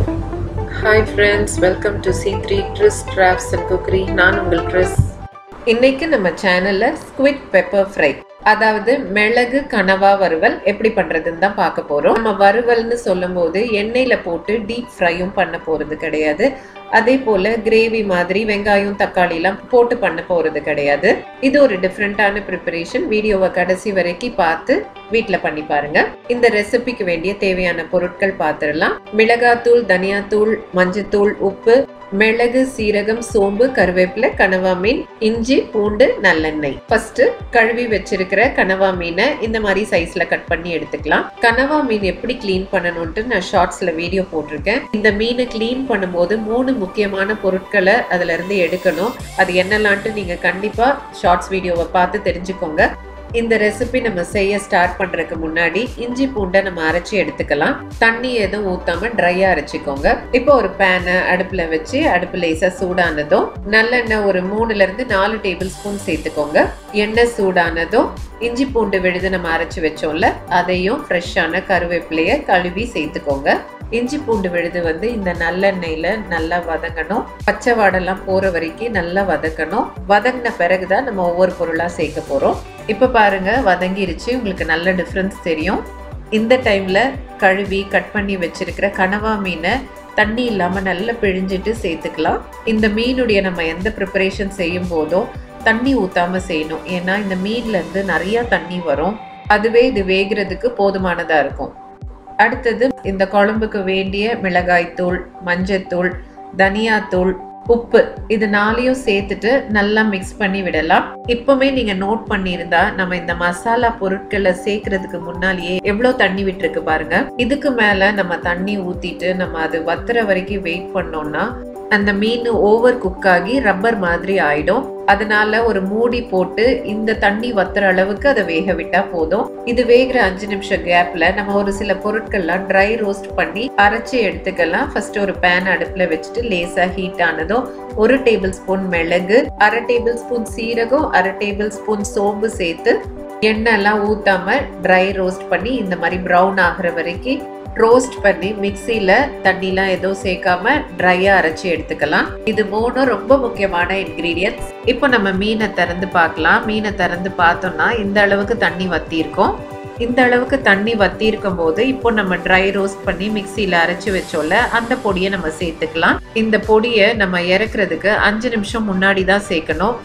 Hi friends, welcome to C3 Chris Crafts and Cookery. நான் உங்கள் Chris. இன்னைக்கு நம்ம சேனல்ல ஸ்குவிட் பெப்பர் ஃப்ரை, அதாவது மிளகு கனவா வறுவல் எப்படி பண்றதுன்னு தான் பார்க்க போறோம். நம்ம வறுவல்னு சொல்லும்போது எண்ணெயில போட்டு டீப் ஃப்ரையும் பண்ண போறது கிடையாது. அதே போல கிரேவி மாதிரி வெங்காயம் தக்காளி எல்லாம் போட்டு பண்ண போறது கிடையாது. இது ஒரு டிஃப்ரெண்டான ப்ரிப்பரேஷன். வீடியோவை கடைசி வரைக்கும் பார்த்து வீட்ல பண்ணி பாருங்க. இந்த ரெசிபிக்கு வேண்டிய தேவையான பொருட்கள் பார்த்துடலாம். மிளகாத்தூள், தனியாத்தூள், மஞ்சத்தூள், உப்பு, மிளகு, சீரகம், சோம்பு, கருவேப்பிலை, கனவா மீன், இஞ்சி, பூண்டு, நல்லெண்ணெய். ஃபர்ஸ்ட் கழுவி வச்சிருக்கிற கனவா மீனை இந்த மாதிரி சைஸ்ல கட் பண்ணி எடுத்துக்கலாம். கனவா மீன் எப்படி கிளீன் பண்ணணும்ட்டு நான் ஷார்ட்ஸ்ல வீடியோ போட்டிருக்கேன். இந்த மீனை கிளீன் பண்ணும்போது 3 முக்கியமான பொருட்களை அதுல இருந்து எடுக்கணும். அது என்னலான்ட்டு நீங்க கண்டிப்பா ஷார்ட்ஸ் வீடியோவை பார்த்து தெரிஞ்சுக்கோங்க. இந்த ரெசிபி நம்ம செய்ய ஸ்டார்ட் பண்றதுக்கு முன்னாடி இஞ்சி பூண்டை நம்ம அரைச்சி எடுத்துக்கலாம். தண்ணி எதுவும் ஊத்தாம ட்ரையா அரைச்சிக்கோங்க. இப்போ ஒரு பேனை அடுப்புல வச்சு அடுப்பு லேசா சூடானதும் நல்லெண்ணெய் ஒரு 3ல இருந்து 4 டேபிள் ஸ்பூன் சேர்த்துக்கோங்க. எண்ணெய் சூடானதும் இஞ்சி பூண்டு விழுது நம்ம அரைச்சி வச்சோம்ல, அதையும் ஃப்ரெஷ்ஷான கருவேப்பிலைய கழுவி சேர்த்துக்கோங்க. இஞ்சி பூண்டு விழுது இந்த நல்லெண்ணெயில நல்லா வதங்கணும். பச்சை வாடெல்லாம் போற வரைக்கும் நல்லா வதக்கணும். வதங்கின பிறகுதான் நம்ம ஒவ்வொரு பொருளா சேர்க்க போறோம். இப்ப பாருங்க வதங்கிருச்சு. உங்களுக்கு நல்ல டிஃபரன்ஸ் தெரியும். இந்த டைம்ல கழுவி கட் பண்ணி வச்சிருக்கிற கனவா மீனை தண்ணி இல்லாம நல்லா பிழிஞ்சிட்டு சேர்த்துக்கலாம். இந்த மீனுடைய நம்ம எந்த ப்ரிப்பரேஷன் செய்யும் போதும் தண்ணி ஊத்தாம செய்யணும். ஏன்னா இந்த மீன்ல இருந்து நிறைய தண்ணி வரும். அதுவே இது வேகிறதுக்கு போதுமானதா இருக்கும். அடுத்தது இந்த குழம்புக்கு வேண்டிய மிளகாய்த்தூள், மஞ்சத்தூள், தனியாத்தூள், உப்பு, இது 4ஐயும் சேர்த்துட்டு நல்லா மிக்ஸ் பண்ணி விடலாம். இப்பவுமே நீங்க நோட் பண்ணியிருந்தா நம்ம இந்த மசாலா பொருட்களை சேர்க்கறதுக்கு முன்னாலேயே எவ்வளவு தண்ணி விட்டுருக்கு பாருங்க. இதுக்கு மேல நம்ம தண்ணி ஊத்திட்டு நம்ம அது வத்துற வரைக்கும் வெயிட் பண்ணோம்னா அந்த மீன் ஓவர் குக் ஆகி ரப்பர் மாதிரி ஆயிடும். அதனால ஒரு மூடி போட்டு இந்த தண்ணி வத்துற அளவுக்கு அதை வேக விட்டா போதும். இது வேகிற 5 நிமிஷம் கேப்ல நம்ம ஒரு சில பொருட்கள்லாம் ட்ரை ரோஸ்ட் பண்ணி அரைச்சி எடுத்துக்கலாம். ஃபர்ஸ்ட் ஒரு பேன் அடுப்புல வச்சுட்டு லேசா ஹீட் ஆனதும் 1 டேபிள் ஸ்பூன் மிளகு, 1/2 டேபிள் ஸ்பூன் சீரகம், 1/2 டேபிள் ஸ்பூன் சோம்பு சேர்த்து எண்ணெய் எல்லாம் ஊத்தாம ட்ரை ரோஸ்ட் பண்ணி இந்த மாதிரி ப்ரௌன் ஆகுற வரைக்கும் ரோஸ்ட் பண்ணி மிக்சியில தண்ணிலாம் எதுவும் சேர்க்காம ட்ரையா அரைச்சி எடுத்துக்கலாம். இது 3 ரொம்ப முக்கியமான இன்கிரீடியன்ட்ஸ். இப்போ நம்ம மீனை திறந்து பார்க்கலாம். மீனை திறந்து பார்த்தோம்னா இந்த அளவுக்கு தண்ணி வத்தி இருக்கும். இந்த அளவுக்கு தண்ணி வத்தி இருக்கும் போது இப்போ நம்ம ட்ரை ரோஸ்ட் பண்ணி மிக்சியில அரைச்சி வச்சோம்ல, அந்த பொடியை நம்ம சேர்த்துக்கலாம். இந்த பொடியை நம்ம இறக்குறதுக்கு 5 நிமிஷம் முன்னாடி தான் சேர்க்கணும்.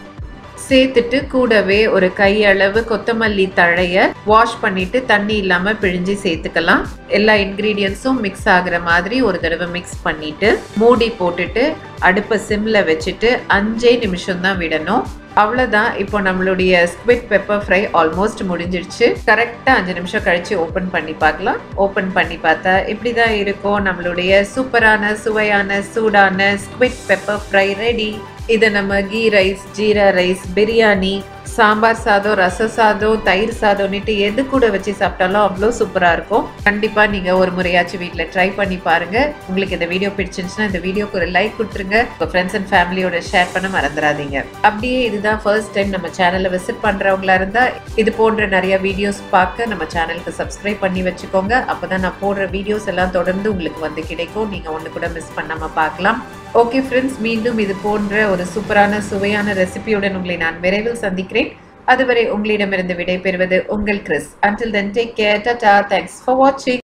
சேர்த்துட்டு கூடவே ஒரு கையளவு கொத்தமல்லி தழைய வாஷ் பண்ணிட்டு தண்ணி இல்லாம பிழிஞ்சு சேர்த்துக்கலாம். எல்லா இன்கிரீடியன்ஸும் மிக்ஸ் ஆகுற மாதிரி ஒரு தடவை மிக்ஸ் பண்ணிட்டு மூடி போட்டுட்டு அடுப்பை சிம்ல வச்சுட்டு 5 நிமிஷம் தான் விடணும். அவ்வளவுதான். இப்போ நம்மளுடைய ஸ்குவிட் பெப்பர் ஃப்ரை ஆல்மோஸ்ட் முடிஞ்சிடுச்சு. கரெக்டா 5 நிமிஷம் கழிச்சு ஓபன் பண்ணி பார்க்கலாம். ஓபன் பண்ணி பார்த்தா இப்படிதான் இருக்கும். நம்மளுடைய சூப்பரான சுவையான சூடான ஸ்குவிட் பெப்பர் ஃப்ரை ரெடி. இதை நம்ம கீ ரைஸ், ஜீரா ரைஸ், பிரியாணி, சாம்பார் சாதம், ரச சாதம், தயிர் சாதம்னுட்டு எது கூட வச்சு சாப்பிட்டாலும் அவ்வளோ சூப்பரா இருக்கும். கண்டிப்பா நீங்க ஒரு முறையாச்சும் வீட்டுல ட்ரை பண்ணி பாருங்க. உங்களுக்கு இந்த வீடியோ பிடிச்சிருந்துச்சுன்னா இந்த வீடியோக்கு ஒரு லைக் கொடுத்துருங்க. உங்க ஃப்ரெண்ட்ஸ் அண்ட் ஃபேமிலியோட ஷேர் பண்ண மறந்துடாதீங்க. அப்படியே இதுதான் ஃபர்ஸ்ட் டைம் நம்ம சேனலை விசிட் பண்றவங்களா இருந்தா இது போன்ற நிறைய வீடியோஸ் பார்க்க நம்ம சேனலுக்கு சப்ஸ்கிரைப் பண்ணி வச்சுக்கோங்க. அப்பதான் நான் போடுற வீடியோஸ் எல்லாம் தொடர்ந்து உங்களுக்கு கிடைக்கும். நீங்க ஒண்ணு கூட மிஸ் பண்ணாம பார்க்கலாம். ஓகே ஃப்ரெண்ட்ஸ், மீண்டும் இது போன்ற ஒரு சூப்பரான சுவையான ரெசிபியுடன் உங்களை நான் விரைவில் சந்திக்கிறேன். அதுவரை உங்களிடமிருந்து விடைபெறுவது உங்கள் Chris. Until then, take care. Tata. Thanks for watching.